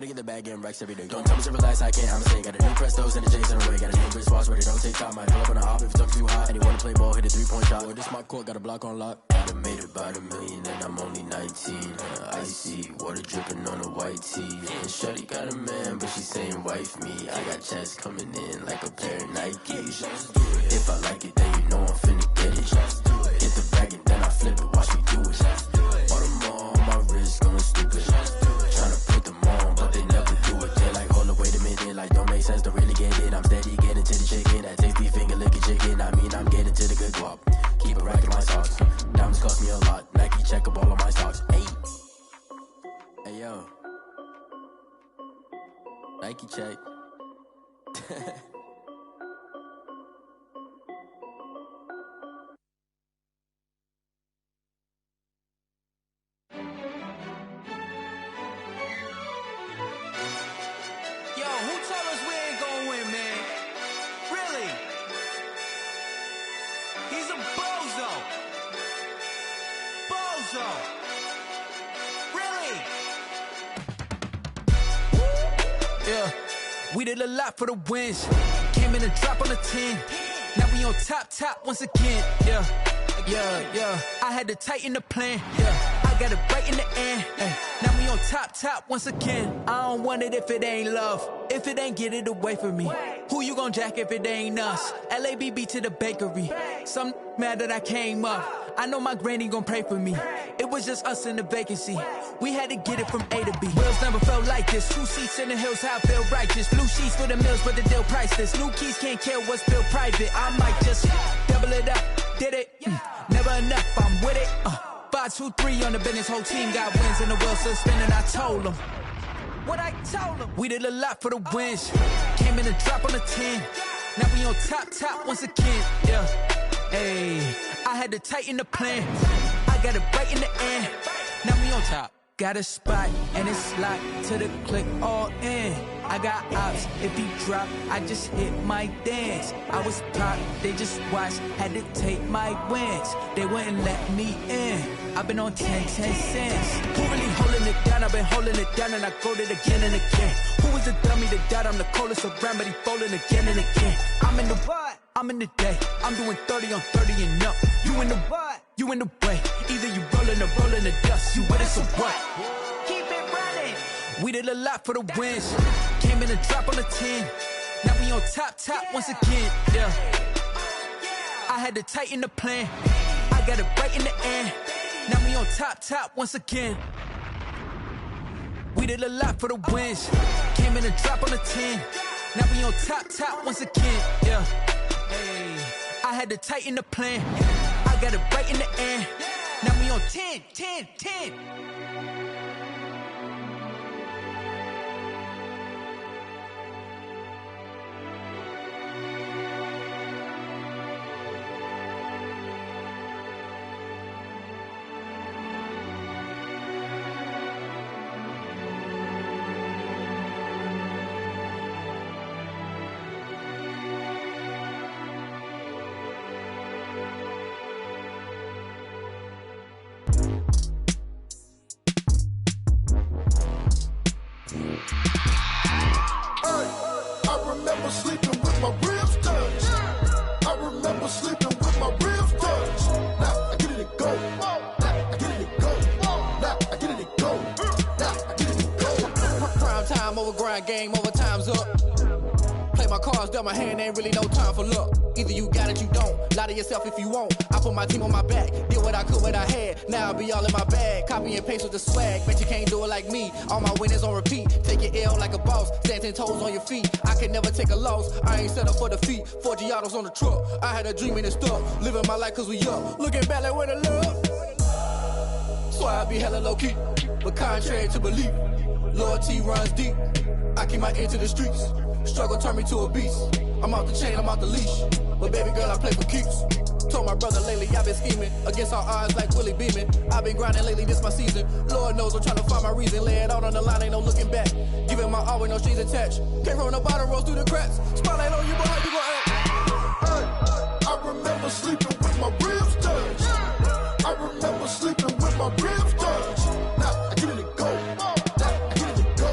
Nigga the bag getting racks every day. Don't tell me to relax, I can't, I'ma say. Got a new Prestos and a J's in the way. Got a new wristwatch where they don't take time. Might pull up on a hop if it's too hot. And he wanna play ball, hit a 3-point shot. Well, this my court, got a block on lock. I done made about $1 million and I'm only 19. Icy, water dripping on a white tee. And shorty got a man, but she saying wife me. I got checks coming in like a pair of Nikes. If I like it, then you know I'm finna get it. Hit the bag and then I flip it, watch me do it. All them all on my wrist going stupid. Tryna put them on, but they never do it. They're like, hold up, wait a minute, like don't make sense to really get it. I'm steady getting to the chicken, that tasty finger licking chicken. I mean, I'm getting to the good guap. Keep it racking my socks. Diamonds cost me a lot. Nike check up all of my stocks. Hey yo, Nike check. We did a lot for the wins. Came in a drop on the 10. Now we on top once again. Yeah. I had to tighten the plan. Yeah. I got it right in the end. Now we on top once again. I don't want it if it ain't love. If it ain't, get it away from me. Who you gon' jack if it ain't us? LABB to the bakery. Some mad that I came up. I know my granny gon' pray for me. It was just us in the vacancy. We had to get it from A to B. Wheels never felt like this. 2 seats in the hills, how I feel righteous. Blue sheets for the mills, but the deal priceless. New keys can't kill what's built private. I might just double it up. Did it? Never enough, I'm with it. 5, 2, 3 on the business. Whole team got wins and the wheels still spinning. I told them what I told them. We did a lot for the wins. Came in a drop on the 10. Now we on top once again. Yeah. Hey, I had to tighten the plan. I got it right in the end. Now we on top. Got a spot and it's locked to the click all in. I got ops, if he drop, I just hit my dance. I was pop, they just watched, had to take my wins. They wouldn't let me in. I've been on 10 cents. Who really holding it down? I've been holding it down and I go it again and again. Who was the dummy that died? I'm the coldest around, but he folding again and again. I'm in the what? I'm in the day. I'm doing 30 on 30 and up. You in the what? You in the way. Either you rolling or rolling the dust. You with us or what? Keep it running. We did a lot for the wins. Came in a drop on the 10. Now we on top once again. Yeah. I had to tighten the plan. I got it right in the end. Now we on top once again. We did a lot for the wins. Came in a drop on the 10. Now we on top once again. Yeah. Hey, I had to tighten the plan. I got it right in the end. Now we on 10. Game over, time's up. Play my cards, dealt my hand, ain't really no time for luck. Either you got it, you don't. Lie to yourself if you won't. I put my team on my back, did what I could, what I had. Now I'll be all in my bag. Copy and paste with the swag. Bet you can't do it like me. All my winners on repeat. Take your L like a boss. Stand 10 toes on your feet. I can never take a loss. I ain't set up for defeat. 4 Giottos on the truck. I had a dream and it stuck. Living my life cause we up. Looking back like where the love. So I be hella low key. But contrary to belief, loyalty runs deep. I keep my ear to the streets. Struggle turned me to a beast. I'm off the chain, I'm off the leash. But baby girl, I play for keeps. Told my brother lately, I've been scheming. Against all odds like Willie Beeman. I've been grinding lately, this my season. Lord knows I'm trying to find my reason. Lay it out on the line, ain't no looking back. Giving my all with no strings attached. Came from the bottom, rose through the cracks. Spotlight on you, boy, how you gon' act? Hey, I remember sleeping with my ribs touched. I remember sleeping with my ribs touched. Now I get it to go. Now I get it to go.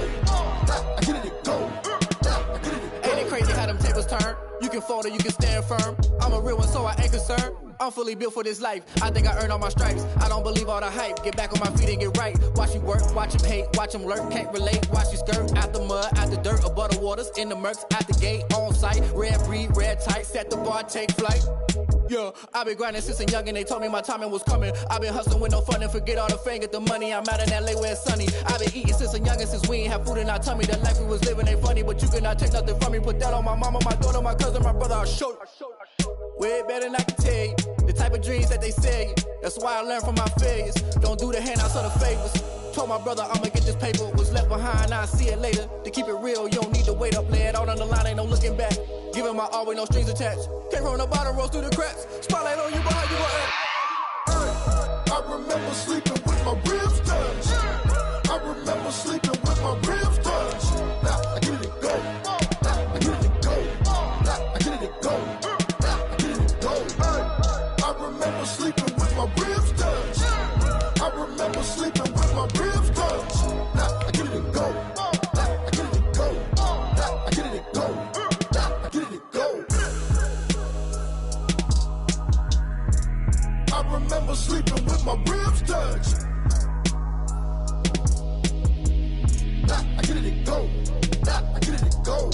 fold or you can stand firm. I'm a real one, so I ain't concerned. I'm fully built for this life. I think I earned all my stripes. I don't believe all the hype. Get back on my feet and get right. Watch you work, watch him hate, watch him lurk. Can't relate, watch you skirt. Out the mud, out the dirt, above the waters, in the murks, out the gate, on sight. Red breed, red tight, set the bar, take flight. Yeah, I been grinding since a young and they told me my timing was coming. I been hustling with no fun and forget all the fame, get the money. I'm out in LA where it's sunny. I been eating since a young and since we ain't have food in our tummy. The life we was living ain't funny, but you cannot take nothing from me. Put that on my mama, my daughter, my cousin, my brother, I'll show you. Way better than I can tell you. The type of dreams that they sell you. That's why I learned from my failures. Don't do the handouts or the favors. Told my brother I'ma get this paper. Was left behind, I'll see it later. To keep it real, you don't need to wait up. Lay it out on the line, ain't no looking back. Giving my all with no strings attached. Came from the bottom, rose through the cracks. Spotlight on you, but how you gon' act? I remember sleeping with my ribs touched. I remember sleeping with my ribs touched. Now I get it go. Now I get it go. Now I get it go. Now I get it go. I remember sleeping with my ribs touched. I remember sleeping with my ribs touched. Now I get it go. Now I get it go. Now I get it go. Now I get it go. I remember sleeping with my ribs touched. Nah, I get it go. Nah, I get it go.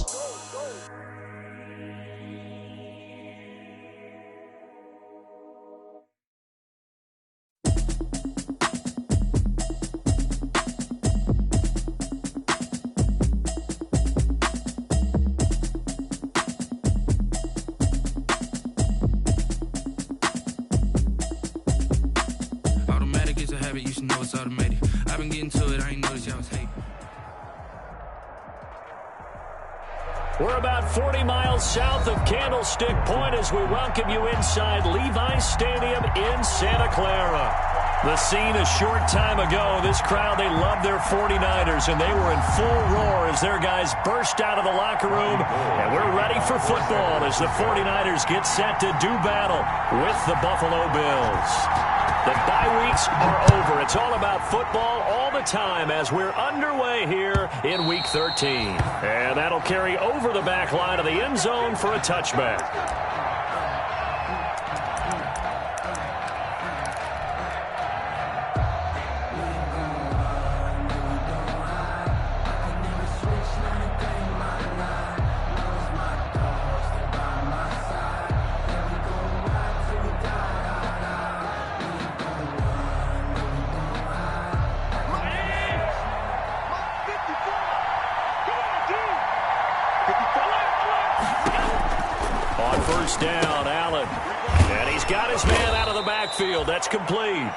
Automatic is a habit, you should know it's automated. I've been getting to it, I ain't noticed y'all was hating. We're about 40 miles south of Candlestick Point as we welcome you inside Levi's Stadium in Santa Clara. The scene a short time ago, this crowd, they loved their 49ers, and they were in full roar as their guys burst out of the locker room. And we're ready for football as the 49ers get set to do battle with the Buffalo Bills. The bye weeks are over. It's all about football all the time as we're underway here in Week 13. And that'll carry over the back line of the end zone for a touchback. First down, Allen. And he's got his man out of the backfield. That's complete.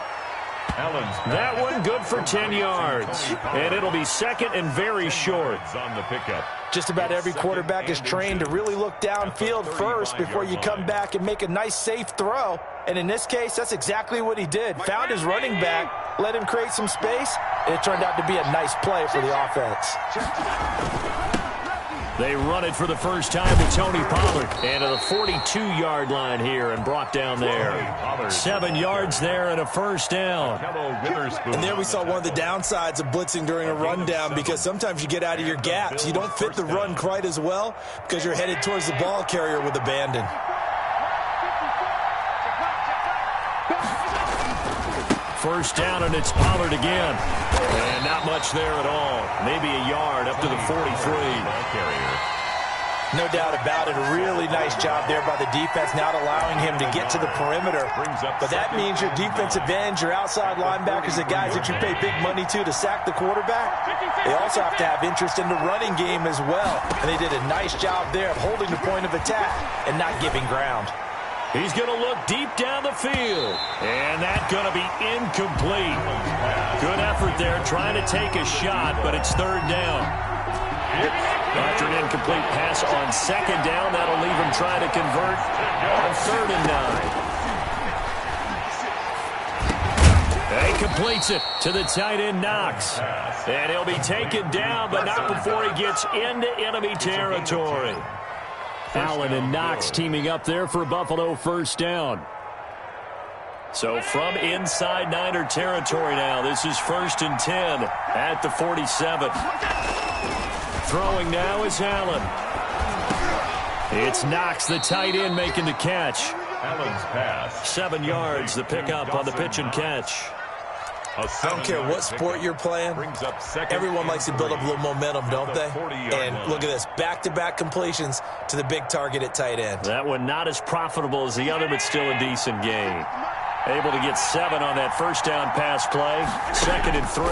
That one good for 10 yards. And it'll be second and very short. On the pickup. Just about every quarterback is trained to really look downfield first before you come back and make a nice, safe throw. And in this case, that's exactly what he did. Found his running back, let him create some space, and it turned out to be a nice play for the offense. They run it for the first time with Tony Pollard. And to the 42-yard line here and brought down there. 7 yards there and a first down. And there we saw one of the downsides of blitzing during a rundown because sometimes you get out of your gaps. You don't fit the run quite as well because you're headed towards the ball carrier with abandon. First down, and it's Pollard again. And not much there at all. Maybe a yard up to the 43. No doubt about it. A really nice job there by the defense, not allowing him to get to the perimeter. But that means your defensive ends, your outside linebackers, the guys that you pay big money to sack the quarterback, they also have to have interest in the running game as well. And they did a nice job there of holding the point of attack and not giving ground. He's going to look deep down the field. And that's going to be incomplete. Good effort there trying to take a shot, but it's third down. After an incomplete pass on second down, that'll leave him trying to convert on 3rd and 9. He completes it to the tight end, Knox. And he'll be taken down, but not before he gets into enemy territory. Allen and Knox teaming up there for Buffalo first down. So from inside Niner territory now, this is 1st and 10 at the 47. Throwing now is Allen. It's Knox, the tight end, making the catch. Allen's pass. 7 yards, the pickup on the pitch and catch. I don't care what sport you're playing, everyone likes to build up a little momentum, don't they? And look at this, back-to-back completions to the big target at tight end. That one not as profitable as the other, but still a decent gain. Able to get 7 on that first down pass play. 2nd and 3.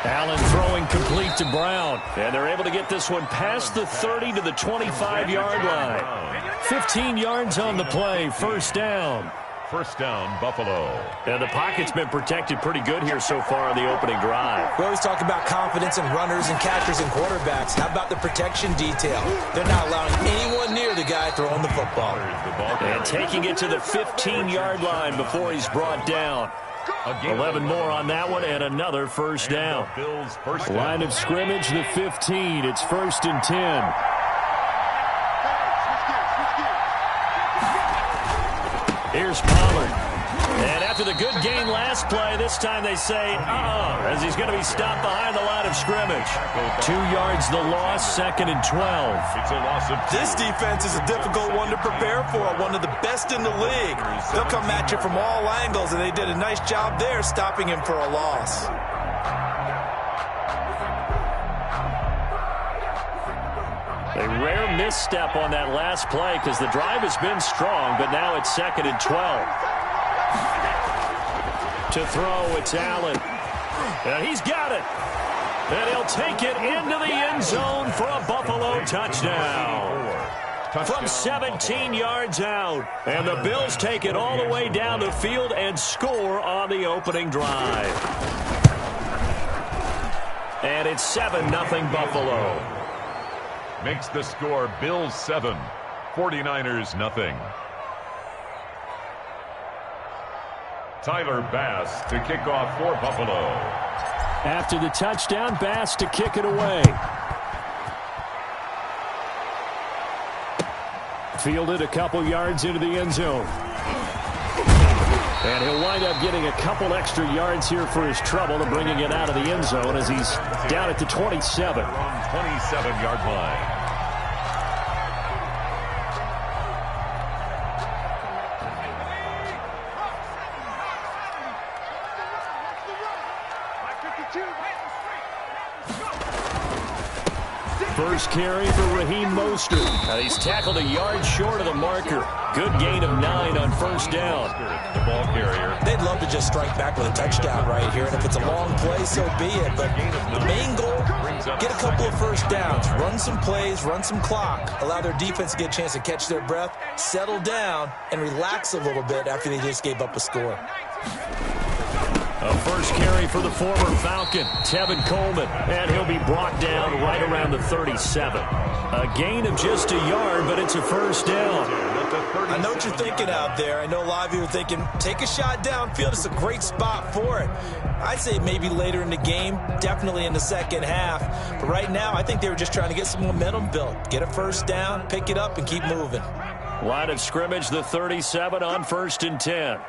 Allen throwing complete to Brown. And they're able to get this one past the 30 to the 25-yard line. 15 yards on the play, first down. First down, Buffalo. And the pocket's been protected pretty good here so far on the opening drive. We always talk about confidence in runners and catchers and quarterbacks. How about the protection detail? They're not allowing anyone near the guy throwing the football. And taking it to the 15-yard line before he's brought down. 11 more on that one, and another first down. Line of scrimmage, the 15. It's 1st and 10. Here's Pollard. And after the good gain last play, this time they say, as he's going to be stopped behind the line of scrimmage. 2 yards the loss, 2nd and 12. It's a loss of 2. This defense is a difficult one to prepare for, one of the best in the league. They'll come at you from all angles, and they did a nice job there stopping him for a loss. A rare misstep on that last play because the drive has been strong, but now it's 2nd and 12. To throw, it's Allen. And he's got it. And he'll take it into the end zone for a Buffalo touchdown. From 17 yards out. And the Bills take it all the way down the field and score on the opening drive. And it's 7-0 Buffalo. Makes the score Bills 7, 49ers nothing. Tyler Bass to kick off for Buffalo. After the touchdown, Bass to kick it away. Fielded a couple yards into the end zone. And he'll wind up getting a couple extra yards here for his trouble and bringing it out of the end zone as he's down at the 27. 27-yard line. First carry for Raheem Mostert. He's tackled a yard short of the marker. Good gain of 9 on first down. The ball carrier. They'd love to just strike back with a touchdown right here, and if it's a long play, so be it. But the main goal, get a couple of first downs, run some plays, run some clock, allow their defense to get a chance to catch their breath, settle down, and relax a little bit after they just gave up a score. A first carry for the former Falcon, Tevin Coleman, and he'll be brought down right around the 37. A gain of just a yard, but it's a first down. I know what you're thinking out there. I know a lot of you are thinking, take a shot downfield. It's a great spot for it. I'd say maybe later in the game, definitely in the second half. But right now, I think they were just trying to get some momentum built. Get a first down, pick it up, and keep moving. Line of scrimmage, the 37 on 1st and 10.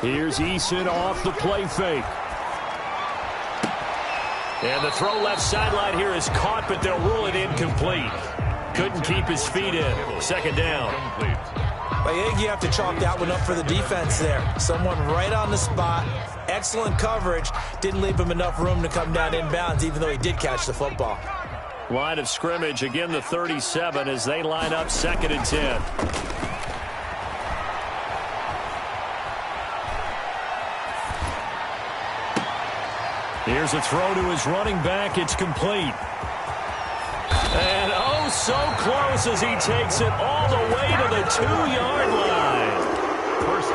Here's Eason off the play fake. And the throw left sideline here is caught, but they'll rule it incomplete. Couldn't keep his feet in. Second down. I think you have to chalk that one up for the defense there. Someone right on the spot. Excellent coverage. Didn't leave him enough room to come down inbounds, even though he did catch the football. Line of scrimmage, again the 37 as they line up 2nd and 10. Here's a throw to his running back. It's complete. And oh, so close as he takes it all the way to the 2-yard line.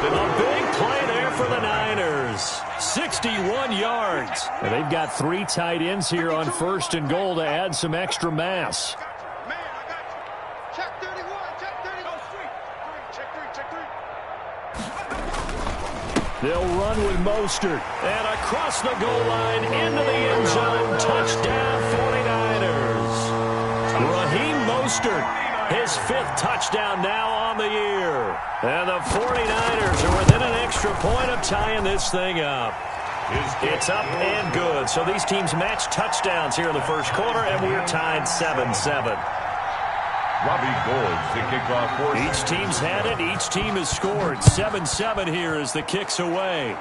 A big play there for the Niners. 61 yards. And they've got 3 tight ends here on 1st and goal to add some extra mass. They'll run with Mostert. And across the goal line into the end zone. Touchdown 49ers. Raheem Mostert, his 5th touchdown now on the year. And the 49ers are within an extra point of tying this thing up. It's up and good. So these teams match touchdowns here in the first quarter, and we're tied 7-7. Robbie Gould to kick off for Each team's had it. Each team has scored. 7-7 here as the kick's away.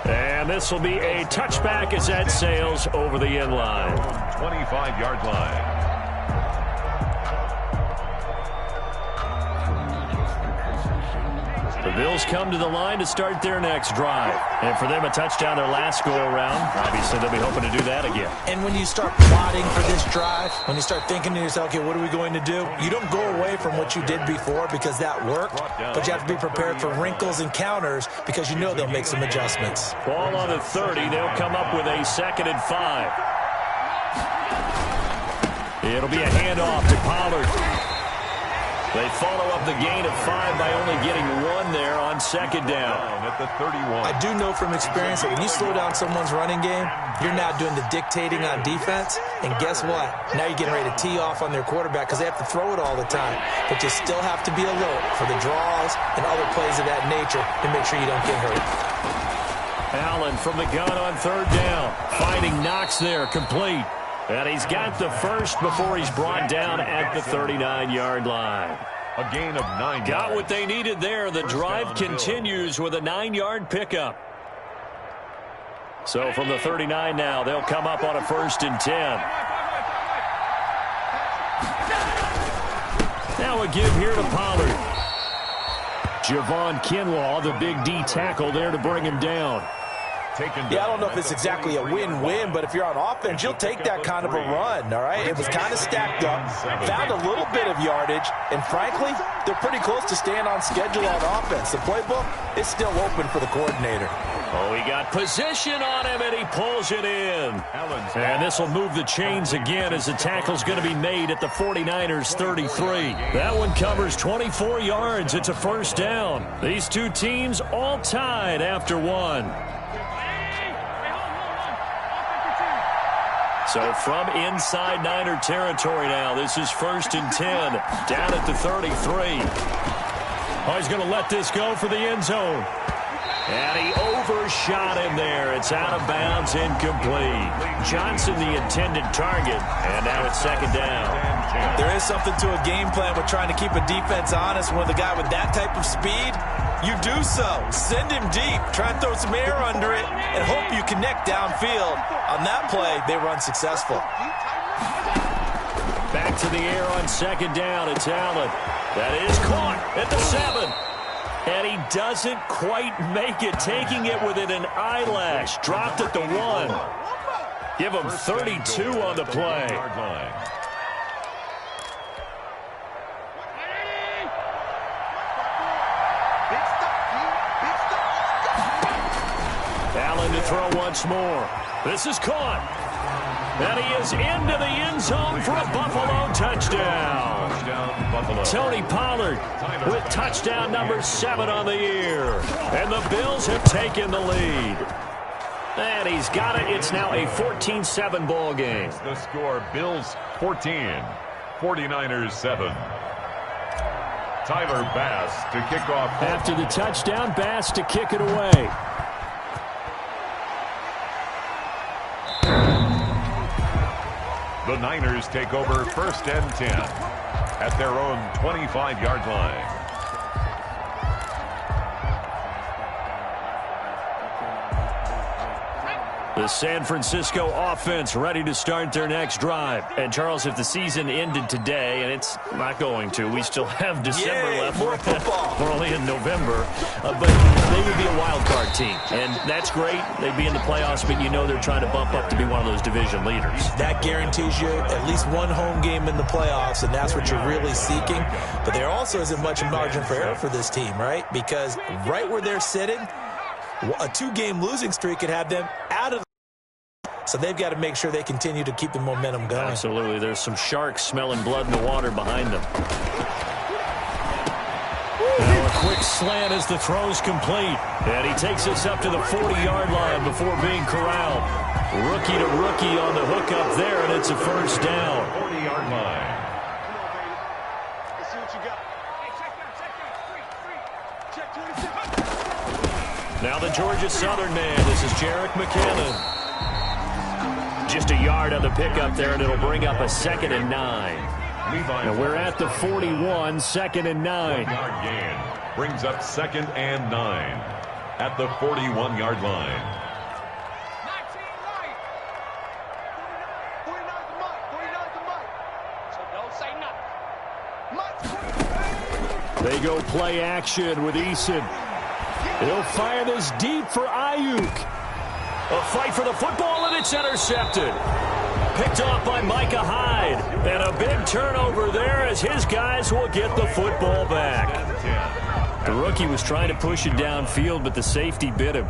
And this will be a touchback as that sails over the end line. 25-yard line. The Bills come to the line to start their next drive. And for them, a touchdown their last go-around. Obviously, they'll be hoping to do that again. And when you start plotting for this drive, when you start thinking to yourself, okay, what are we going to do? You don't go away from what you did before because that worked, but you have to be prepared for wrinkles and counters because you know they'll make some adjustments. Ball on the 30. They'll come up with a 2nd and 5. It'll be a handoff to Pollard. They follow up the gain of 5 by only getting 1 there on 2nd down. At the 31. I do know from experience that when you slow down someone's running game, you're now doing the dictating on defense. And guess what? Now you're getting ready to tee off on their quarterback because they have to throw it all the time. But you still have to be alert for the draws and other plays of that nature to make sure you don't get hurt. Allen from the gun on 3rd down. Finding Knox there, complete. And he's got the first before he's brought down at the 39-yard line. A gain of 9 Got yards. what they needed there. The drive continues with a 9-yard pickup. So from the 39 now, they'll come up on a 1st and 10. Now a give here to Pollard. Javon Kinlaw, the big D tackle there to bring him down. Yeah, I don't know if it's exactly a win-win, but if you're on offense, you'll take that kind of a run, all right? It was kind of stacked up, found a little bit of yardage, and frankly, they're pretty close to staying on schedule on offense. The playbook is still open for the coordinator. Oh, he got position on him, and he pulls it in. And this will move the chains again as the tackle's going to be made at the 49ers' 33. That one covers 24 yards. It's a 1st down. These two teams all tied after 1. So from inside Niner territory now, this is 1st and 10, down at the 33. Oh, he's going to let this go for the end zone. And he overshot him there. It's out of bounds, incomplete. Johnson, the intended target, and now it's 2nd down. There is something to a game plan with trying to keep a defense honest. When the guy with that type of speed, you do so. Send him deep. Try and throw some air under it and hope you connect downfield. On that play, they run successful. Back to the air on 2nd down. It's Allen. That is caught at the 7. And he doesn't quite make it, taking it within an eyelash. Dropped at the 1. Give him 32 on the play. Allen to throw once more. This is caught. And he is into the end zone for a Buffalo touchdown. Tony Pollard with touchdown number 7 on the year. And the Bills have taken the lead. And he's got it. It's now a 14-7 ball game. The score, Bills 14, 49ers 7. Tyler Bass to kick off. After the touchdown, Bass to kick it away. The Niners take over 1st and 10 at their own 25-yard line. The San Francisco offense ready to start their next drive. And, Charles, if the season ended today, and it's not going to, we still have December left. More football. We're only in November. But they would be a wild card team. And that's great. They'd be in the playoffs, but you know they're trying to bump up to be one of those division leaders. That guarantees you at least one home game in the playoffs, and that's what you're really seeking. But there also isn't much margin for error for this team, right? Because right where they're sitting, a 2-game losing streak could have them out of the so they've got to make sure they continue to keep the momentum going. Absolutely. There's some sharks smelling blood in the water behind them. Now a quick slant as the throw's complete. And he takes us up to the 40-yard line before being corralled. Rookie to rookie on the hookup there, and it's a 1st down. 40-yard line. Now the Georgia Southern man. This is Jarek McKinnon. Just a yard on the pickup there, and it'll bring up a 2nd and 9. And we're at the 41, 2nd and 9. Yard gain brings up 2nd and 9 at the 41-yard line. They go play action with Eason. He'll fire this deep for Ayuk. A fight for the football, and it's intercepted. Picked off by Micah Hyde. And a big turnover there as his guys will get the football back. The rookie was trying to push it downfield, but the safety bit him.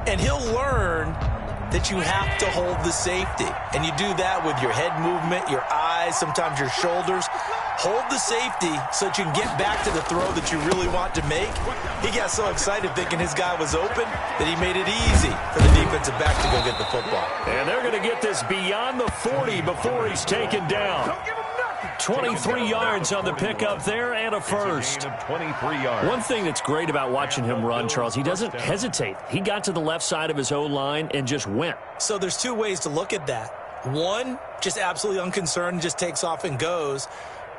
And he'll learn that you have to hold the safety. And you do that with your head movement, your eyes, sometimes your shoulders. Hold the safety so that you can get back to the throw that you really want to make. He got so excited thinking his guy was open that he made it easy for the defensive back to go get the football. And they're going to get this beyond the 40 before he's taken down. 23 yards on the pickup there and a first. 23 yards. One thing that's great about watching him run, Charles, he doesn't hesitate. He got to the left side of his O-line and just went. So there's two ways to look at that. One, just absolutely unconcerned, just takes off and goes.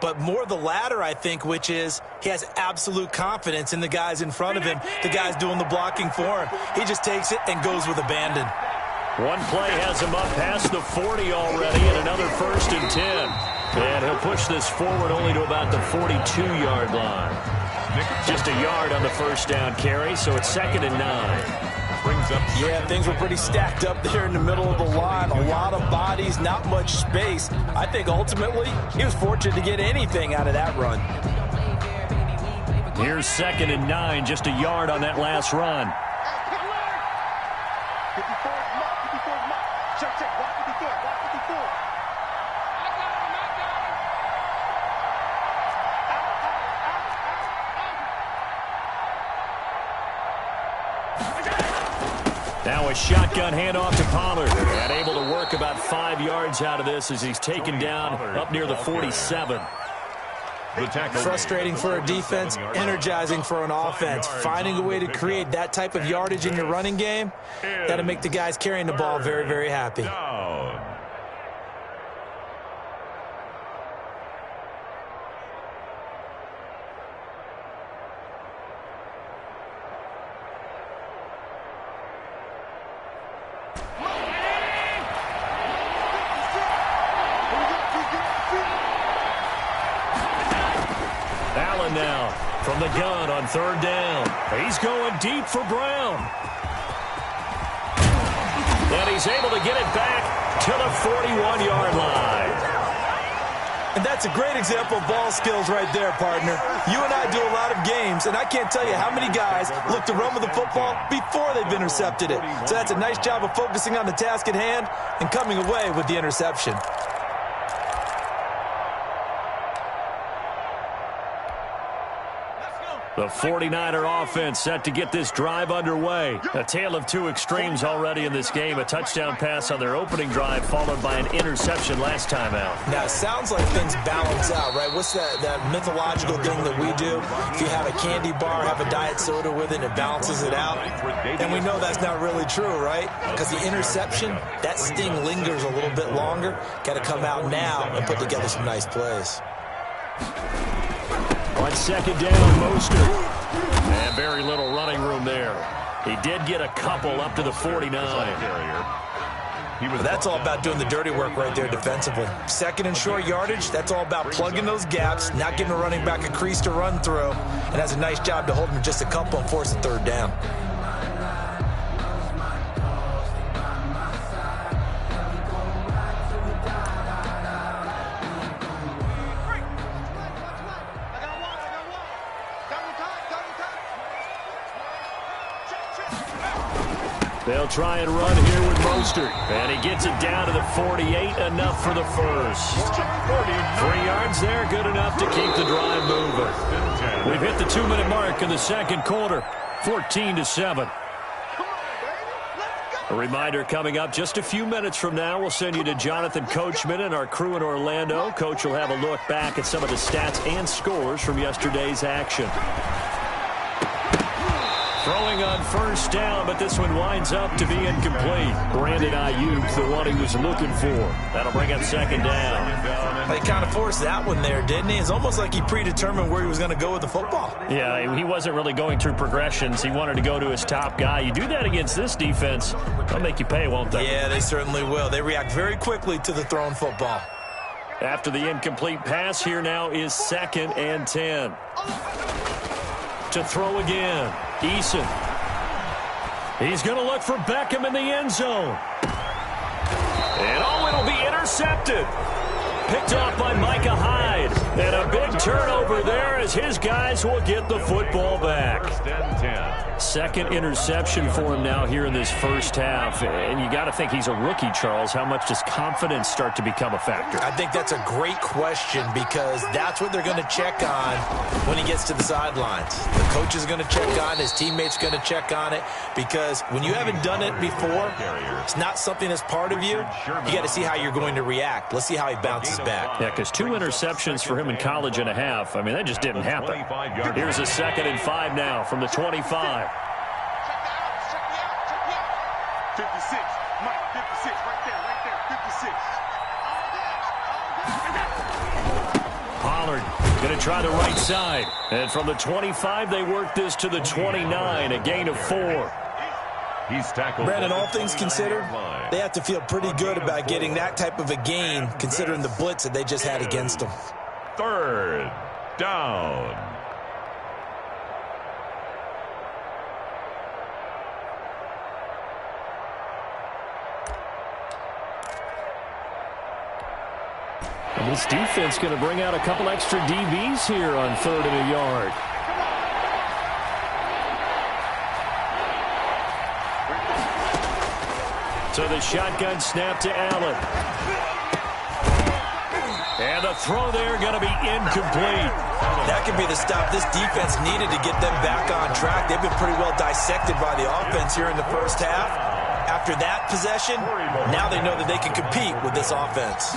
But more the latter, I think, which is he has absolute confidence in the guys in front of him, the guys doing the blocking for him. He just takes it and goes with abandon. One play has him up past the 40 already, and another 1st and 10. And he'll push this forward only to about the 42-yard line. Just a yard on the first down carry, so it's 2nd and 9. Yeah, things were pretty stacked up there in the middle of the line. A lot of bodies, not much space. I think ultimately he was fortunate to get anything out of that run. Here's 2nd and 9, just a yard on that last run. Now a shotgun handoff to Pollard. And able to work about 5 yards out of this as he's taken down up near the 47. Frustrating for a defense, energizing for an offense. Finding a way to create that type of yardage in your running game, got to make the guys carrying the ball very, very happy. Now from the gun on 3rd down. He's going deep for Brown. And he's able to get it back to the 41-yard line. And that's a great example of ball skills right there, partner. You and I do a lot of games, and I can't tell you how many guys look to run with the football before they've intercepted it. So that's a nice job of focusing on the task at hand and coming away with the interception. The 49er offense set to get this drive underway. A tale of two extremes already in this game. A touchdown pass on their opening drive followed by an interception last time out. Now, it sounds like things balance out, right? What's that mythological thing that we do? If you have a candy bar, have a diet soda with it, it balances it out. And we know that's not really true, right? Because the interception, that sting lingers a little bit longer. Got to come out now and put together some nice plays. On 2nd down, Mostert. And very little running room there. He did get a couple up to the 49. That's all about doing the dirty work right there defensively. 2nd and short yardage, that's all about plugging those gaps, not giving a running back a crease to run through, and has a nice job to hold him just a couple and force a 3rd down. They'll try and run here with Mostert. And he gets it down to the 48, enough for the first. 3 yards there, good enough to keep the drive moving. We've hit the 2-minute mark in the 2nd quarter, 14-7. A reminder coming up just a few minutes from now, we'll send you to Jonathan Coachman and our crew in Orlando. Coach will have a look back at some of the stats and scores from yesterday's action. Throwing on first down, but this one winds up to be incomplete. Brandon Ayuk, the one he was looking for. That'll bring up second down. He kind of forced that one there, didn't he? It's almost like he predetermined where he was going to go with the football. Yeah, he wasn't really going through progressions. He wanted to go to his top guy. You do that against this defense, they'll make you pay, won't they? Yeah, they certainly will. They react very quickly to the thrown football. After the incomplete pass, here now is 2nd and 10. To throw again, Eason. He's going to look for Beckham in the end zone. And it'll be intercepted. Picked off by Micah Hyde. And a big turnover there as his guys will get the football back. 2nd interception for him now here in this first half. And you got to think he's a rookie, Charles. How much does confidence start to become a factor? I think that's a great question because that's what they're going to check on when he gets to the sidelines. The coach is going to check on, his teammates going to check on it because when you haven't done it before, it's not something that's part of you. You got to see how you're going to react. Let's see how he bounces back. Yeah, because 2 interceptions for him in college and a half. I mean, that just didn't happen. Here's a 2nd and 5 now from the 25. 56, Mike, 56, right there, 56. Pollard going to try the right side. And from the 25, they work this to the 29, a gain of 4. He's tackled. Brandon, all things considered, they have to feel pretty good about getting that type of a gain considering the blitz that they just had against them. 3rd down. And this defense going to bring out a couple extra DBs here on 3rd and a yard. So the shotgun snap to Allen. And the throw there going to be incomplete. That could be the stop this defense needed to get them back on track. They've been pretty well dissected by the offense here in the first half. After that possession, now they know that they can compete with this offense.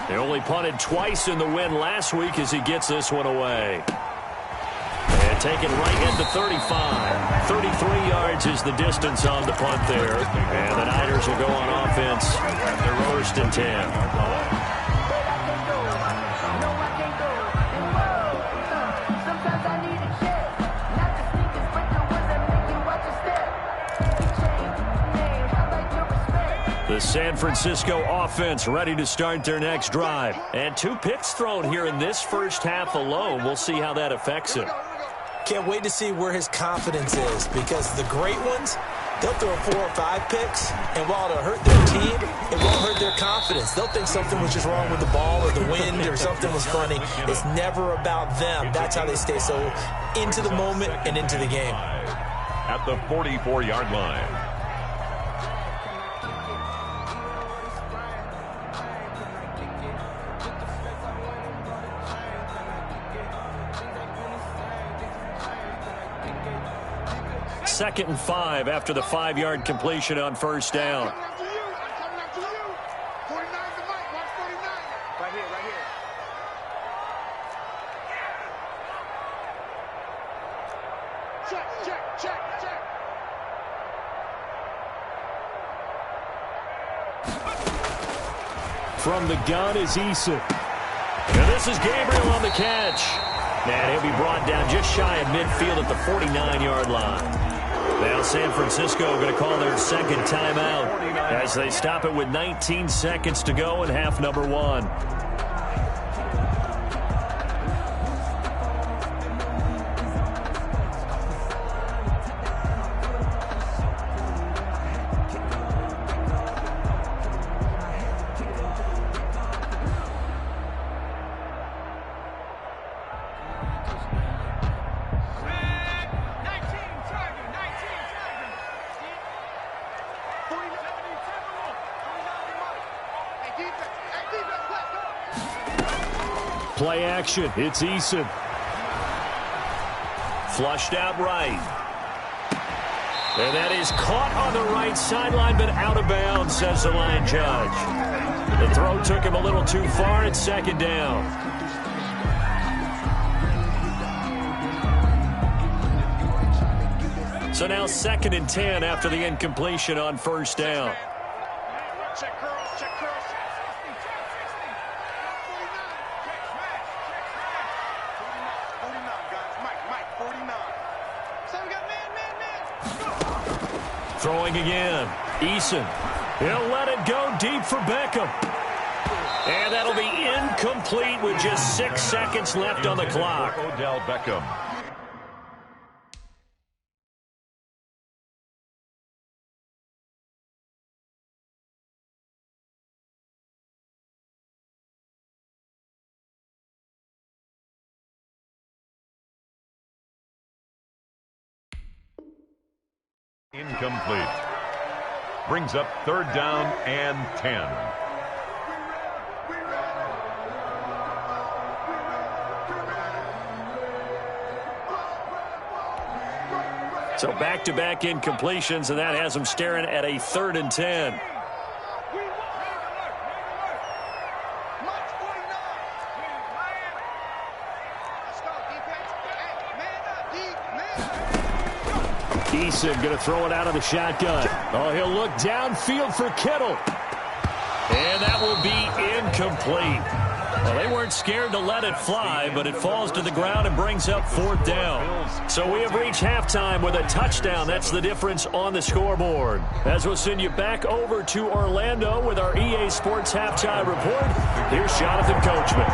They only punted twice in the win last week as he gets this one away. And taken right into 35. 33 yards is the distance on the punt there. And the Niners will go on offense at their 1st and 10. The San Francisco offense ready to start their next drive. And 2 picks thrown here in this first half alone. We'll see how that affects him. Can't wait to see where his confidence is because the great ones, they'll throw 4 or 5 picks, and while it'll hurt their team, it won't hurt their confidence. They'll think something was just wrong with the ball or the wind or something was funny. It's never about them. That's how they stay so into the moment and into the game. At the 44-yard line. Second and 5 after the 5-yard completion on first down. From the gun is Eason. And this is Gabriel on the catch. And he'll be brought down just shy of midfield at the 49-yard line. Now San Francisco going to call their 2nd timeout as they stop it with 19 seconds to go in half number 1. Play action. It's Eason. Flushed out right. And that is caught on the right sideline, but out of bounds, says the line judge. The throw took him a little too far. It's 2nd down. So now 2nd and 10 after the incompletion on first down. Check curls, check curls. Throwing again. Eason. He'll let it go deep for Beckham. And that'll be incomplete with just 6 seconds left on the clock. Odell Beckham. Incomplete. Brings up 3rd down and 10. So back-to-back incompletions, and that has them staring at a 3rd and 10. Eason going to throw it out of the shotgun. Oh, he'll look downfield for Kittle. And that will be incomplete. Well, they weren't scared to let it fly, but it falls to the ground and brings up 4th down. So we have reached halftime with a touchdown. That's the difference on the scoreboard. As we'll send you back over to Orlando with our EA Sports Halftime Report, here's Jonathan Coachman.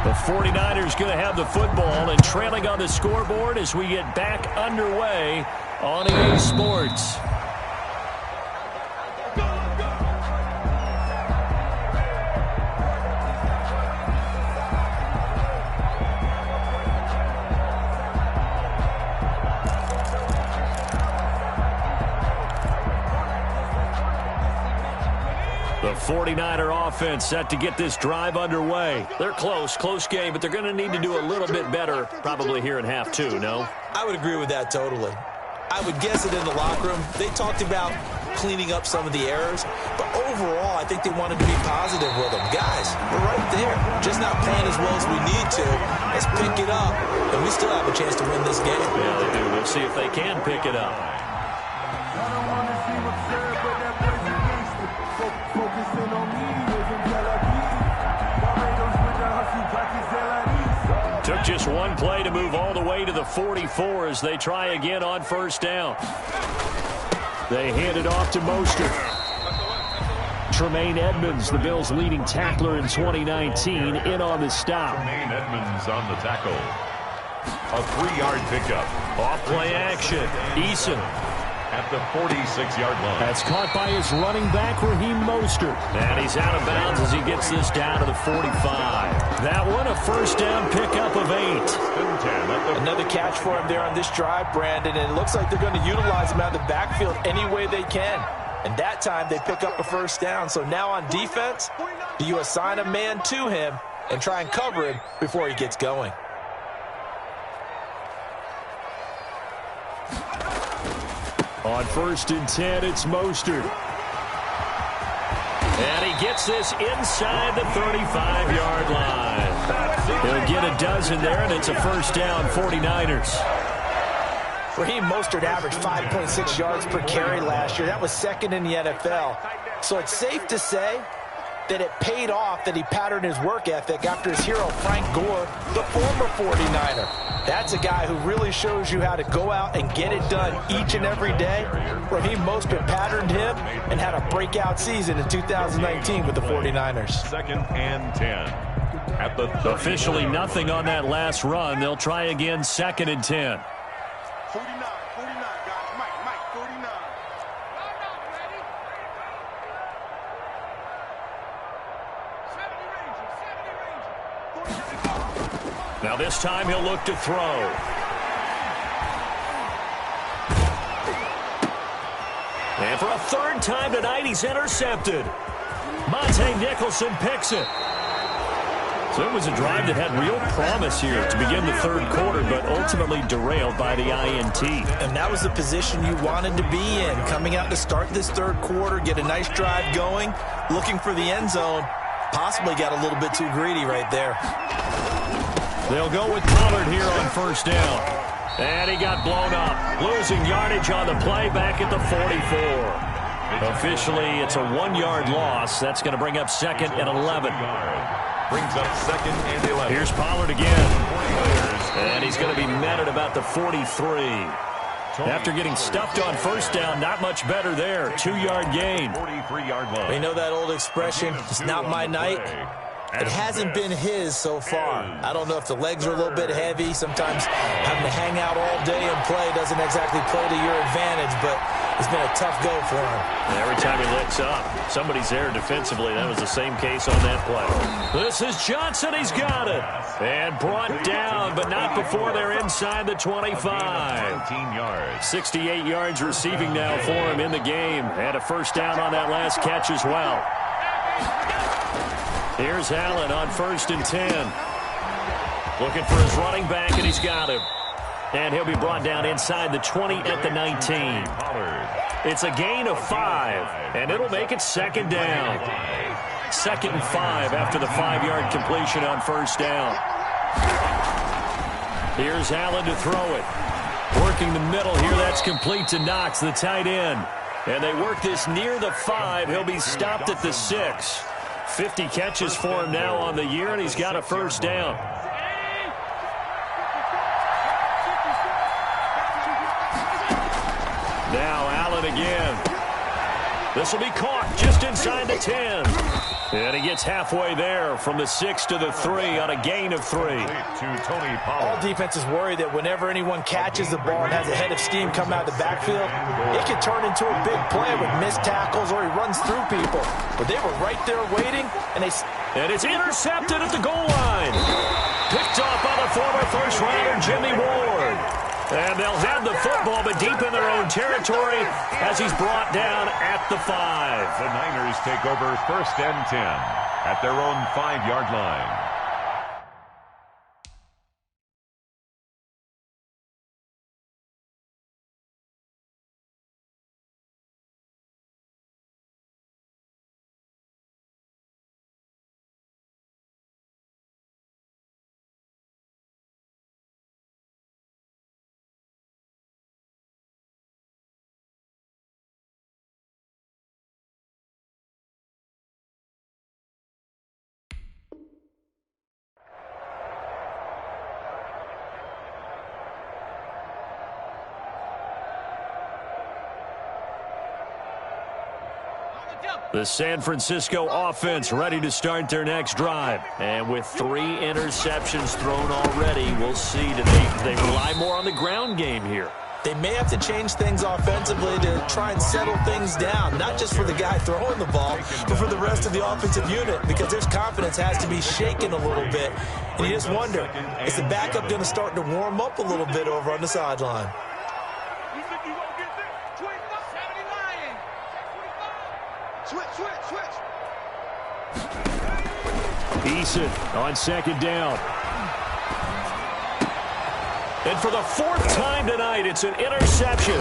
The 49ers going to have the football and trailing on the scoreboard as we get back underway on EA Sports. The 49er offense set to get this drive underway. They're close game, but they're going to need to do a little bit better probably here in half 2, no? I would agree with that totally. I would guess that in the locker room, they talked about cleaning up some of the errors, but overall, I think they wanted to be positive with them. Guys, we're right there. Just not playing as well as we need to. Let's pick it up, and we still have a chance to win this game. Yeah, they do. We'll see if they can pick it up. Took just one play to move all the way to the 44 as they try again on first down. They hand it off to Mostert. Tremaine Edmonds, the Bills' leading tackler in 2019, in on the stop. Tremaine Edmonds on the tackle. A 3-yard pickup. Off play action. Eason. At the 46-yard line. That's caught by his running back, Raheem Mostert. And he's out of bounds as he gets this down to the 45. That one, a first down pickup of 8. Another catch for him there on this drive, Brandon, and it looks like they're going to utilize him out of the backfield any way they can. And that time they pick up a first down. So now on defense, do you assign a man to him and try and cover him before he gets going? On 1st and 10, it's Mostert. And he gets this inside the 35-yard line. He'll get a dozen there, and it's a first down, 49ers. Raheem Mostert averaged 5.6 yards per carry last year. That was 2nd in the NFL. So it's safe to say that it paid off that he patterned his work ethic after his hero, Frank Gore, the former 49er. That's a guy who really shows you how to go out and get it done each and every day. Raheem Mostert patterned him and had a breakout season in 2019 with the 49ers. 2nd and 10. At the officially nothing on that last run. They'll try again, 2nd and 10. 49, guys. Mike, 49. Now this time he'll look to throw. And for a 3rd time tonight, he's intercepted. Monte Nicholson picks it. So it was a drive that had real promise here to begin the 3rd quarter, but ultimately derailed by the INT. And that was the position you wanted to be in, coming out to start this 3rd quarter, get a nice drive going, looking for the end zone. Possibly got a little bit too greedy right there. They'll go with Pollard here on first down. And he got blown up. Losing yardage on the play back at the 44. Officially, it's a 1-yard loss. That's going to bring up 2nd and 11. Brings up 2nd and 11. Here's Pollard again. And he's going to be met at about the 43. After getting stuffed on first down, not much better there. 2-yard gain. 43-yard line. You know that old expression, it's not my night? It hasn't been his so far. I don't know if the legs are a little bit heavy. Sometimes having to hang out all day and play doesn't exactly play to your advantage, but it's been a tough go for him. Every time he looks up, somebody's there defensively. That was the same case on that play. This is Johnson. He's got it. And brought down, but not before they're inside the 25. 19 yards. 68 yards receiving now for him in the game. And a first down on that last catch as well. Here's Allen on 1st and 10. Looking for his running back, and he's got him. And he'll be brought down inside the 20 at the 19. It's a gain of 5, and it'll make it 2nd down. 2nd and 5 after the 5-yard completion on first down. Here's Allen to throw it. Working the middle here, that's complete to Knox, the tight end. And they work this near the 5. He'll be stopped at the 6. 50 catches for him now on the year, and he's got a first down. Now Allen again. This will be caught just inside the 10. And he gets halfway there from the 6 to the 3 on a gain of 3. All defenses worry that whenever anyone catches the ball and has a head of steam come out of the backfield, it can turn into a big play with missed tackles or he runs through people. But they were right there waiting, and they... And it's intercepted at the goal line. Picked off by the former first-rounder Jimmy Ward. And they'll have the football, but deep in their own territory as he's brought down at the 5. The Niners take over 1st and 10 at their own 5-yard line. The San Francisco offense ready to start their next drive. And with 3 interceptions thrown already, we'll see. Do they rely more on the ground game here? They may have to change things offensively to try and settle things down, not just for the guy throwing the ball, but for the rest of the offensive unit, because their confidence has to be shaken a little bit. And you just wonder, is the backup going to start to warm up a little bit over on the sideline? Eason on 2nd down. And for the 4th time tonight, it's an interception.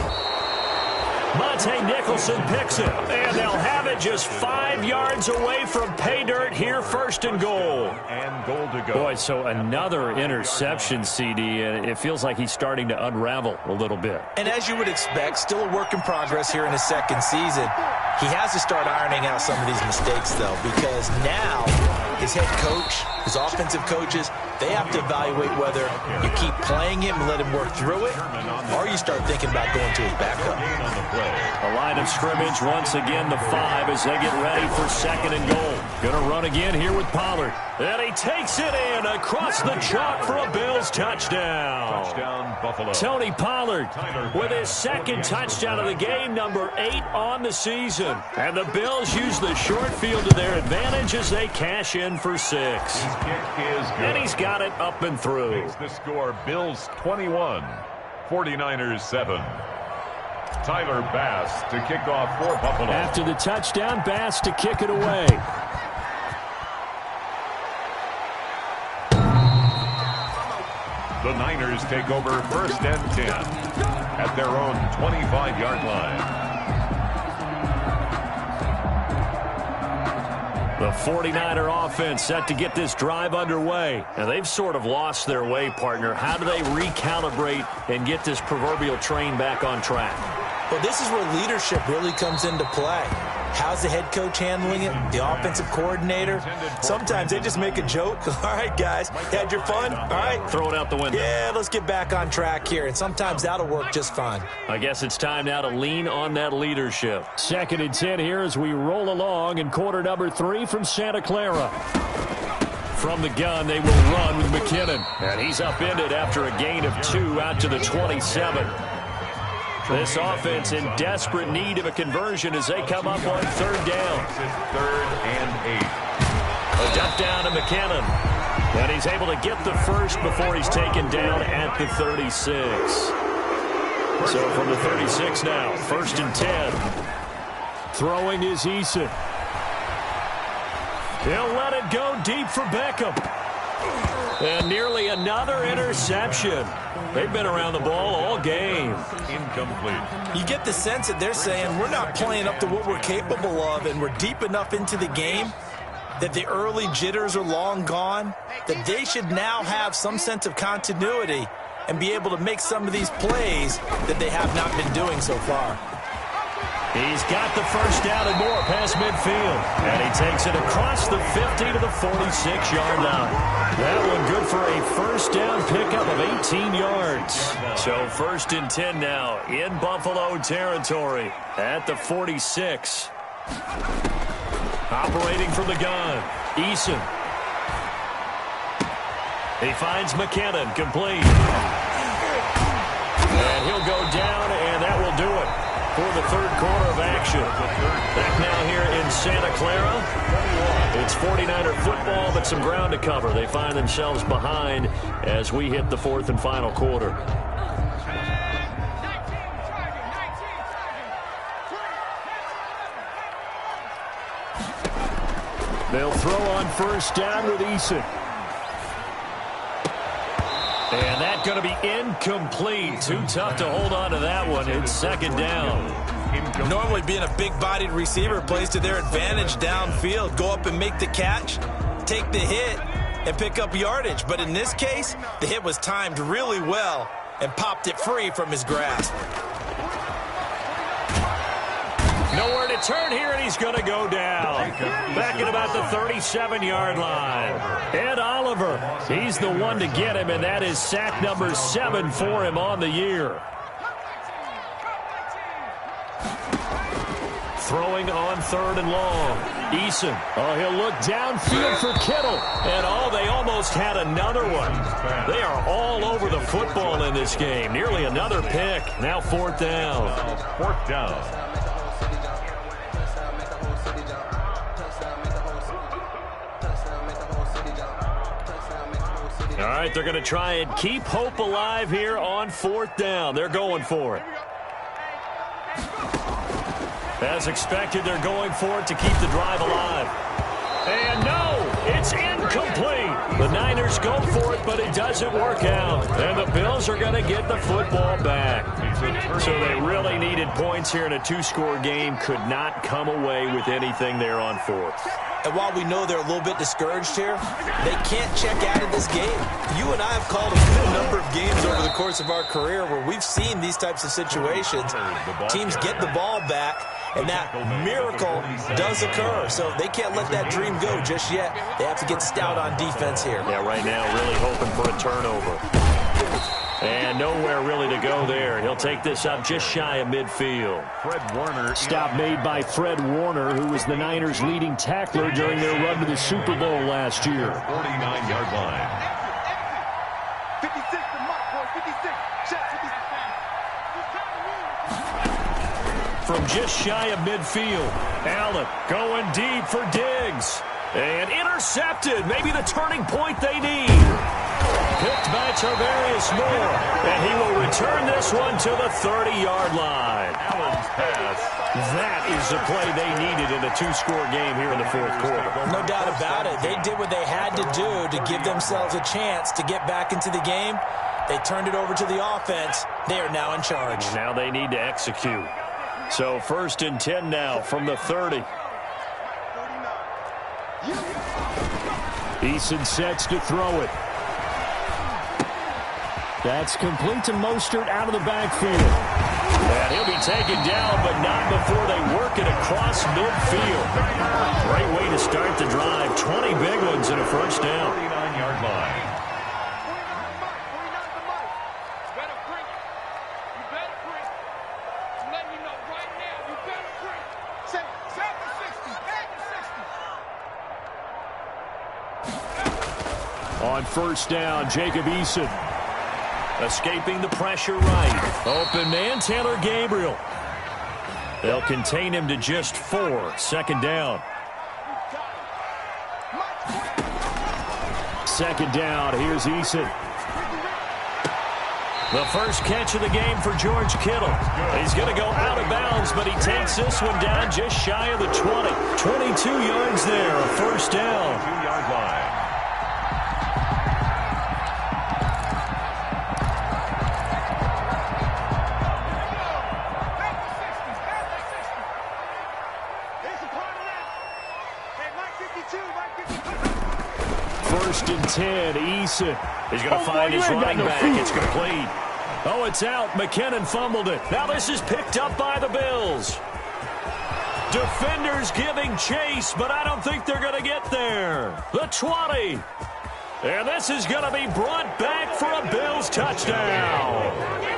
Monte Nicholson picks it. And they'll have it just 5 yards away from pay dirt here, 1st and goal. And goal to go. Boy, so another interception, CD. And it feels like he's starting to unravel a little bit. And as you would expect, still a work in progress here in his 2nd season. He has to start ironing out some of these mistakes, though, because now his head coach, his offensive coaches, they have to evaluate whether you keep playing him and let him work through it, or you start thinking about going to his backup. A line of scrimmage once again, the 5 as they get ready for 2nd and goal. Going to run again here with Pollard. And he takes it in across the chalk for a Bills touchdown. Touchdown, Buffalo. Tony Pollard with his 2nd touchdown of the game, number 8 on the season. And the Bills use the short field to their advantage as they cash in for 6. His kick is good. And he's got it up and through. Makes the score Bills 21, 49ers 7. Tyler Bass to kick off for Buffalo. After the touchdown, Bass to kick it away. The Niners take over 1st and 10 at their own 25-yard line. The 49er offense set to get this drive underway. And they've sort of lost their way, partner. How do they recalibrate and get this proverbial train back on track? Well, this is where leadership really comes into play. How's the head coach handling it? The offensive coordinator? Sometimes they just make a joke. All right, guys, had your fun? All right. Throw it out the window. Yeah, let's get back on track here. And sometimes that'll work just fine. I guess it's time now to lean on that leadership. 2nd and 10 here as we roll along in quarter number 3 from Santa Clara. From the gun, they will run with McKinnon. And he's upended after a gain of 2 out to the 27. This offense in desperate need of a conversion as they come up on 3rd down. 3rd and 8. A dump down to McKinnon. And he's able to get the first before he's taken down at the 36. So from the 36 now, 1st and 10. Throwing is Eason. He'll let it go deep for Beckham. And nearly another interception. They've been around the ball all game. Incomplete. You get the sense that they're saying we're not playing up to what we're capable of, and we're deep enough into the game that the early jitters are long gone, that they should now have some sense of continuity and be able to make some of these plays that they have not been doing so far. He's got the first down and more past midfield. And he takes it across the 50 to the 46-yard line. That one good for a first down pickup of 18 yards. So 1st and 10 now in Buffalo territory at the 46. Operating from the gun, Eason. He finds McKinnon, complete. And he'll go down, and that will do it for the 3rd quarter of action. Back now here in Santa Clara. It's 49er football, but some ground to cover. They find themselves behind as we hit the 4th and final quarter. They'll throw on 1st down with Eason. And that's going to be incomplete. Too tough to hold on to that one. It's 2nd down. Normally being a big-bodied receiver plays to their advantage downfield. Go up and make the catch, take the hit, and pick up yardage. But in this case, the hit was timed really well and popped it free from his grasp. Nowhere to turn here, and he's going to go down. Back at about the 37-yard line. Ed Oliver, he's the one to get him, and that is sack number 7 for him on the year. Throwing on 3rd and long. Eason, he'll look downfield for Kittle. And, they almost had another one. They are all over the football in this game. Nearly another pick. Now 4th down. 4th down. All right, they're going to try and keep hope alive here on 4th down. They're going for it. As expected, they're going for it to keep the drive alive. And no, it's incomplete. The Niners go for it, but it doesn't work out. And the Bills are going to get the football back. So they really needed points here in a 2-score game. Could not come away with anything there on 4th. And while we know they're a little bit discouraged here, they can't check out of this game. You and I have called a number of games over the course of our career where we've seen these types of situations. Teams get the ball back, and that miracle does occur. So they can't let that dream go just yet. They have to get stout on defense here. Yeah, right now really hoping for a turnover. And nowhere really to go there. He'll take this up just shy of midfield. Fred Warner. Stop made by Fred Warner, who was the Niners' leading tackler during their run to the Super Bowl last year. 49-yard line. 56 to Mark, boy, 56. From just shy of midfield, Allen going deep for Diggs. And intercepted. Maybe the turning point they need. Picked by Tarvarius Moore. And he will return this one to the 30-yard line. Allen's pass. That is the play they needed in a 2-score game here in the 4th quarter. No doubt about it. They did what they had to do to give themselves a chance to get back into the game. They turned it over to the offense. They are now in charge. Now they need to execute. So 1st and 10 now from the 30. Eason sets to throw it. That's complete to Mostert out of the backfield. And he'll be taken down, but not before they work it across midfield. Great way to start the drive. 20 big ones and a first down. 49-yard line. On first down, Jacob Eason. Escaping the pressure right. Open man, Taylor Gabriel. They'll contain him to just 4. Second down. Second down, here's Eason. The first catch of the game for George Kittle. He's going to go out of bounds, but he takes this one down just shy of the 20. 22 yards there, a first down. 2-yard line. First and 10, Eason. He's going to find his running back. It's complete. Oh, it's out. McKinnon fumbled it. Now this is picked up by the Bills. Defenders giving chase, but I don't think they're going to get there. The 20. And this is going to be brought back for a Bills touchdown.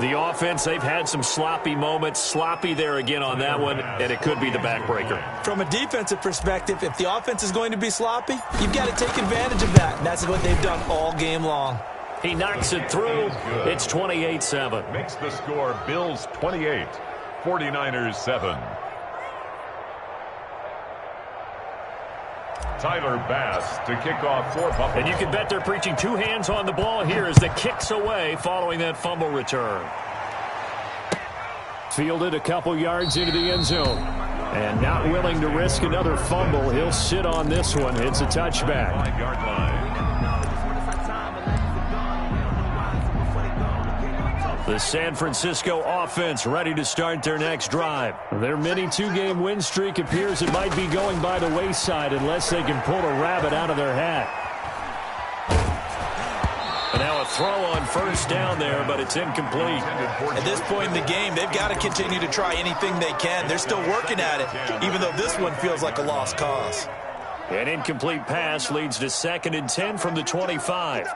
The offense, they've had some sloppy moments. Sloppy there again on that one, and it could be the backbreaker. From a defensive perspective, if the offense is going to be sloppy, you've got to take advantage of that. And that's what they've done all game long. He knocks it through. It's 28-7. Makes the score Bills 28, 49ers 7. Tyler Bass to kick off for Buffalo. And you can bet they're preaching 2 hands on the ball here as the kick's away following that fumble return. Fielded a couple yards into the end zone. And not willing to risk another fumble. He'll sit on this one. It's a touchback. 5-yard line. The San Francisco offense ready to start their next drive. Their mini 2-game win streak appears it might be going by the wayside unless they can pull a rabbit out of their hat. And now a throw on first down there, but it's incomplete. At this point in the game, they've got to continue to try anything they can. They're still working at it, even though this one feels like a lost cause. An incomplete pass leads to 2nd and 10 from the 25.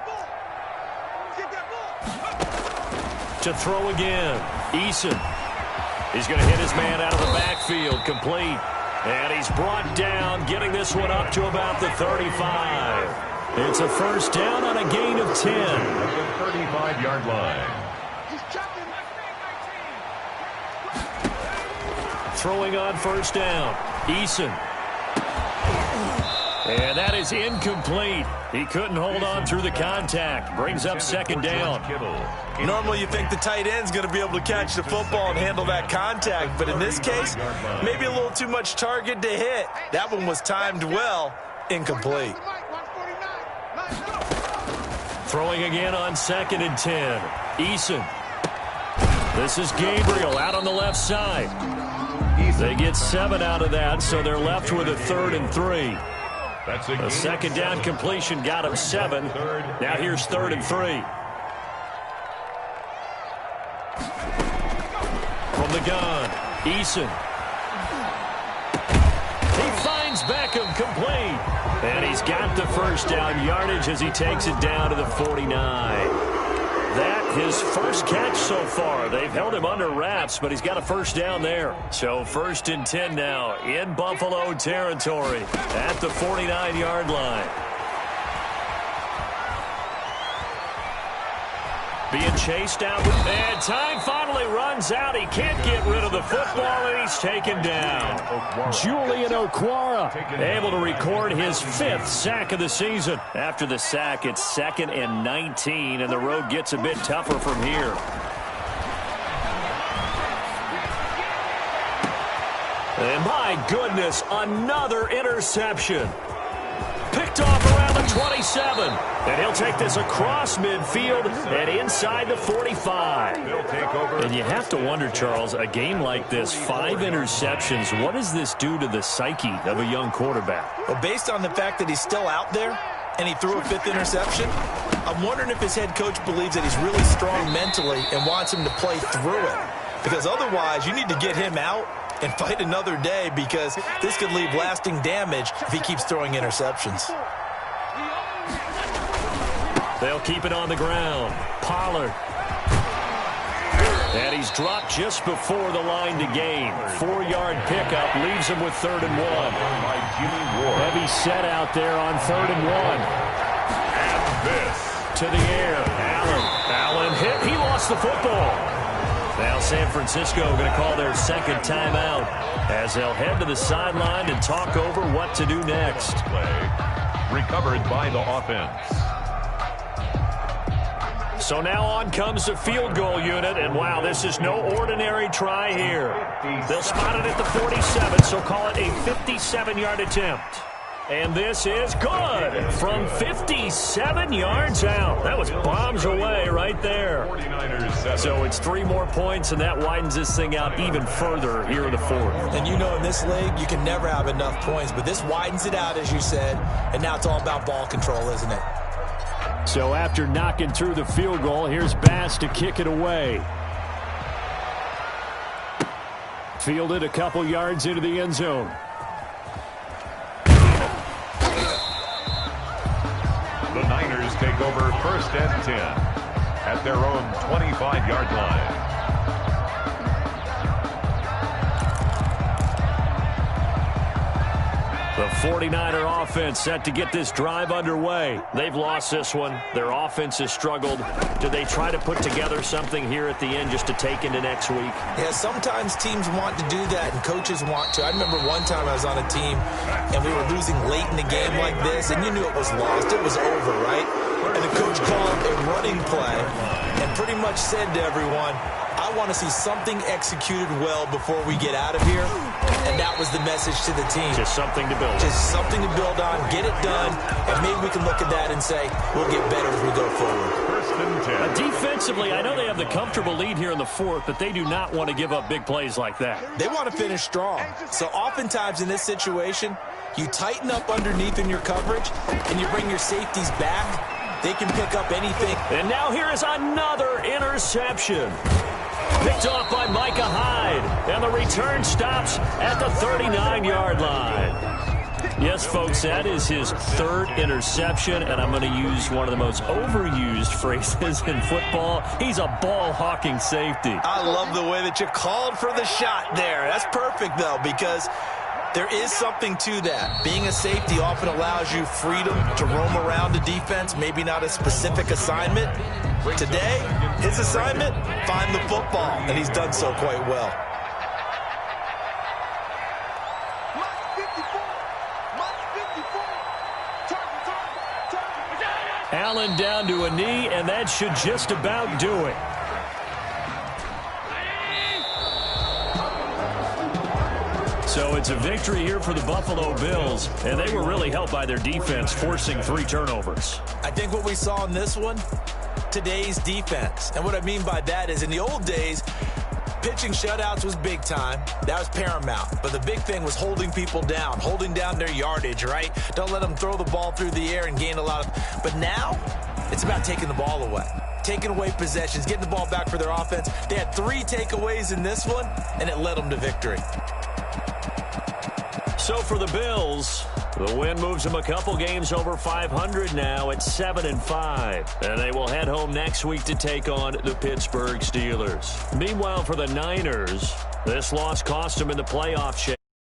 To throw again. Eason. He's going to hit his man out of the backfield. Complete. And he's brought down, getting this one up to about the 35. It's a first down on a gain of 10. At the 35-yard line. Throwing on first down. Eason. And that is incomplete. He couldn't hold on through the contact. Brings up 2nd down. Normally you think the tight end's going to be able to catch the football and handle that contact, but in this case, maybe a little too much target to hit. That one was timed well. Incomplete. Throwing again on 2nd and 10. Eason. This is Gabriel out on the left side. They get 7 out of that, so they're left with a 3rd and 3. That's A 2nd down completion got him 7. Now here's 3rd and 3. From the gun, Eason. He finds Beckham complete. And he's got the first down yardage as he takes it down to the 49. That his first catch so far. They've held him under wraps, but he's got a first down there. So 1st and 10 now in Buffalo territory at the 49-yard line. Being chased out, and time finally runs out. He can't get rid of the football, and he's taken down. Julian Okwara able to record his 5th sack of the season. After the sack, it's 2nd and 19, and the road gets a bit tougher from here. And my goodness, another interception. Picked off around the 27. And he'll take this across midfield and inside the 45. And you have to wonder, Charles, a game like this, 5 interceptions, what does this do to the psyche of a young quarterback? Well, based on the fact that he's still out there and he threw a 5th interception, I'm wondering if his head coach believes that he's really strong mentally and wants him to play through it. Because otherwise, you need to get him out and fight another day, because this could leave lasting damage if he keeps throwing interceptions. They'll keep it on the ground. Pollard. And he's dropped just before the line to gain. 4-yard pickup leaves him with 3rd and 1. Heavy set out there on 3rd and 1. And this to the air. Allen hit. He lost the football. Now San Francisco going to call their 2nd timeout as they'll head to the sideline and talk over what to do next. play recovered by the offense. So now on comes the field goal unit, and wow, this is no ordinary try here. They'll spot it at the 47, so call it a 57-yard attempt. And this is good from 57 yards out. That was bombs away right there. So it's 3 more points, and that widens this thing out even further here in the 4th. And you know, in this league, you can never have enough points, but this widens it out, as you said, and now it's all about ball control, isn't it? So after knocking through the field goal, here's Bass to kick it away. Fielded a couple yards into the end zone. The Niners take over 1st and 10 at their own 25-yard line. The 49er offense set to get this drive underway. They've lost this one. Their offense has struggled. Do they try to put together something here at the end just to take into next week? Yeah, sometimes teams want to do that and coaches want to. I remember one time I was on a team and we were losing late in the game like this, and you knew it was lost. It was over, right? And the coach called a running play and pretty much said to everyone, I want to see something executed well before we get out of here. And that was the message to the team. Just something to build on. Just something to build on, get it done, and maybe we can look at that and say, we'll get better as we go forward. Defensively, I know they have the comfortable lead here in the 4th, but they do not want to give up big plays like that. They want to finish strong. So oftentimes in this situation, you tighten up underneath in your coverage, and you bring your safeties back. They can pick up anything. And now here is another interception. Picked off by Micah Hyde. And the return stops at the 39-yard line. Yes, folks, that is his 3rd interception, and I'm going to use one of the most overused phrases in football. He's a ball-hawking safety. I love the way that you called for the shot there. That's perfect, though, because there is something to that. Being a safety often allows you freedom to roam around the defense, maybe not a specific assignment. Today, his assignment, find the football, and he's done so quite well. Allen down to a knee, and that should just about do it. So it's a victory here for the Buffalo Bills, and they were really helped by their defense, forcing 3 turnovers. I think what we saw in this one, today's defense. And what I mean by that is in the old days, pitching shutouts was big time. That was paramount. But the big thing was holding people down, holding down their yardage, right? Don't let them throw the ball through the air and gain a lot of... But now, it's about taking the ball away. Taking away possessions, getting the ball back for their offense. They had 3 takeaways in this one, and it led them to victory. So for the Bills, the win moves them a couple games over 500 now at 7-5. And they will head home next week to take on the Pittsburgh Steelers. Meanwhile, for the Niners, this loss cost them in the playoff chase.